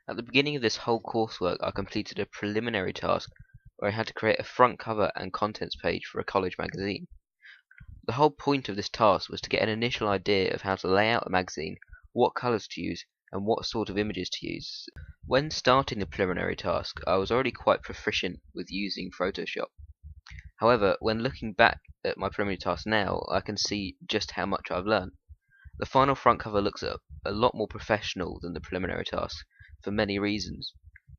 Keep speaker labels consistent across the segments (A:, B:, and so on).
A: At the beginning of this whole coursework, I completed a preliminary task where I had to create a front cover and contents page for a college magazine. The whole point of this task was to get an initial idea of how to lay out a magazine, what colours to use, and what sort of images to use. When starting the preliminary task, I was already quite proficient with using Photoshop. However, when looking back at my preliminary task now, I can see just how much I've learned. The final front cover looks a lot more professional than the preliminary task, for many reasons.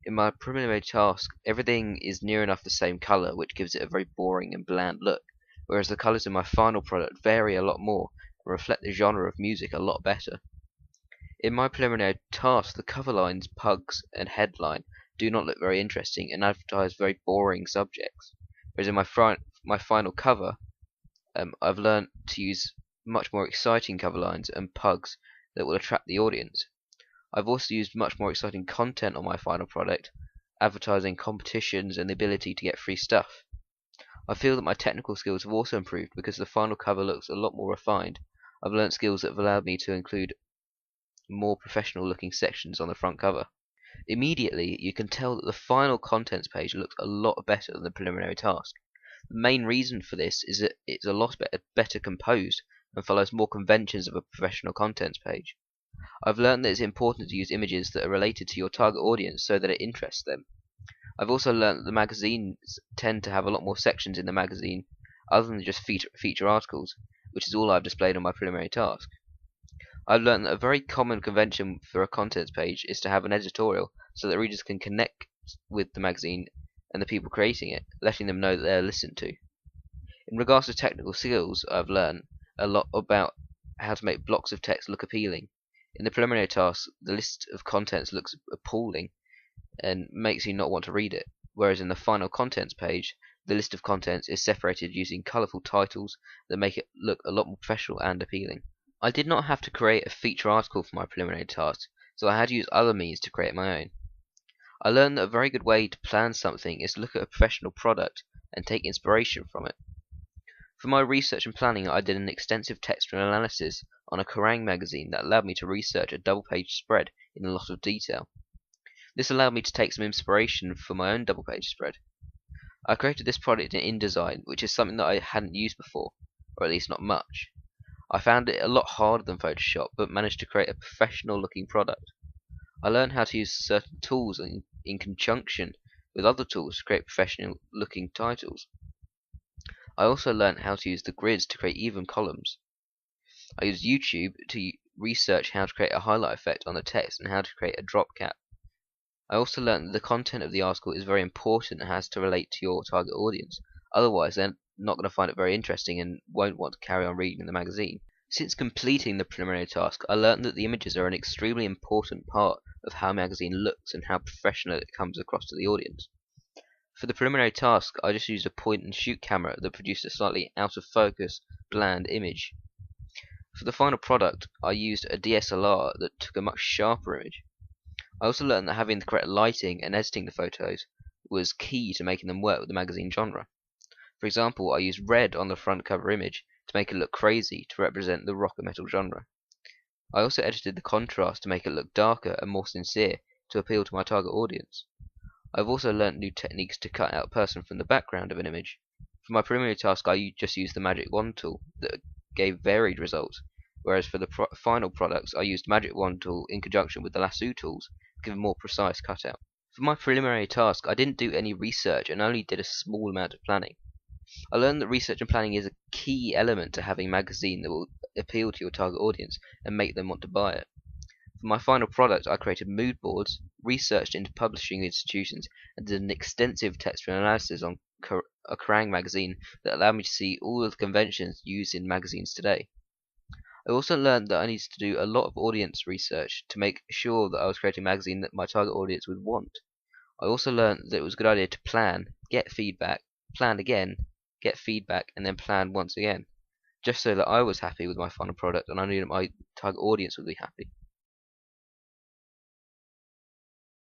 A: In my preliminary task, everything is near enough the same colour, which gives it a very boring and bland look, whereas the colours in my final product vary a lot more and reflect the genre of music a lot better. In my preliminary task, the cover lines, pugs, and headline do not look very interesting and advertise very boring subjects, whereas in my final cover, I've learnt to use much more exciting cover lines and pugs that will attract the audience. I've also used much more exciting content on my final product, advertising competitions and the ability to get free stuff. I feel that my technical skills have also improved because the final cover looks a lot more refined. I've learnt skills that have allowed me to include more professional looking sections on the front cover. Immediately, you can tell that the final contents page looks a lot better than the preliminary task. The main reason for this is that it's a lot better composed and follows more conventions of a professional contents page. I've learned that it's important to use images that are related to your target audience so that it interests them. I've also learned that the magazines tend to have a lot more sections in the magazine other than just feature articles, which is all I've displayed on my preliminary task. I've learned that a very common convention for a contents page is to have an editorial so that readers can connect with the magazine and the people creating it, letting them know that they're listened to. In regards to technical skills, I've learned a lot about how to make blocks of text look appealing. In the preliminary task, the list of contents looks appalling and makes you not want to read it, whereas in the final contents page, the list of contents is separated using colourful titles that make it look a lot more professional and appealing. I did not have to create a feature article for my preliminary task, so I had to use other means to create my own. I learned that a very good way to plan something is to look at a professional product and take inspiration from it. For my research and planning, I did an extensive textual analysis on a Kerrang magazine that allowed me to research a double-page spread in a lot of detail. This allowed me to take some inspiration for my own double-page spread. I created this product in InDesign, which is something that I hadn't used before, or at least not much. I found it a lot harder than Photoshop, but managed to create a professional-looking product. I learned how to use certain tools in conjunction with other tools to create professional-looking titles. I also learned how to use the grids to create even columns. I used YouTube to research how to create a highlight effect on the text and how to create a drop cap. I also learned that the content of the article is very important and has to relate to your target audience. Otherwise, they're not going to find it very interesting and won't want to carry on reading the magazine. Since completing the preliminary task, I learned that the images are an extremely important part of how a magazine looks and how professional it comes across to the audience. For the preliminary task, I just used a point-and-shoot camera that produced a slightly out-of-focus, bland image. For the final product, I used a DSLR that took a much sharper image. I also learned that having the correct lighting and editing the photos was key to making them work with the magazine genre. For example, I used red on the front cover image to make it look crazy to represent the rock and metal genre. I also edited the contrast to make it look darker and more sincere to appeal to my target audience. I've also learnt new techniques to cut out a person from the background of an image. For my preliminary task, I just used the Magic Wand tool that gave varied results, whereas for the final products, I used Magic Wand tool in conjunction with the lasso tools to give a more precise cutout. For my preliminary task, I didn't do any research and only did a small amount of planning. I learned that research and planning is a key element to having a magazine that will appeal to your target audience and make them want to buy it. For my final product, I created mood boards, researched into publishing institutions, and did an extensive textual analysis on a Kerrang magazine that allowed me to see all of the conventions used in magazines today. I also learned that I needed to do a lot of audience research to make sure that I was creating a magazine that my target audience would want. I also learned that it was a good idea to plan, get feedback, plan again, get feedback, and then plan once again, just so that I was happy with my final product and I knew that my target audience would be happy.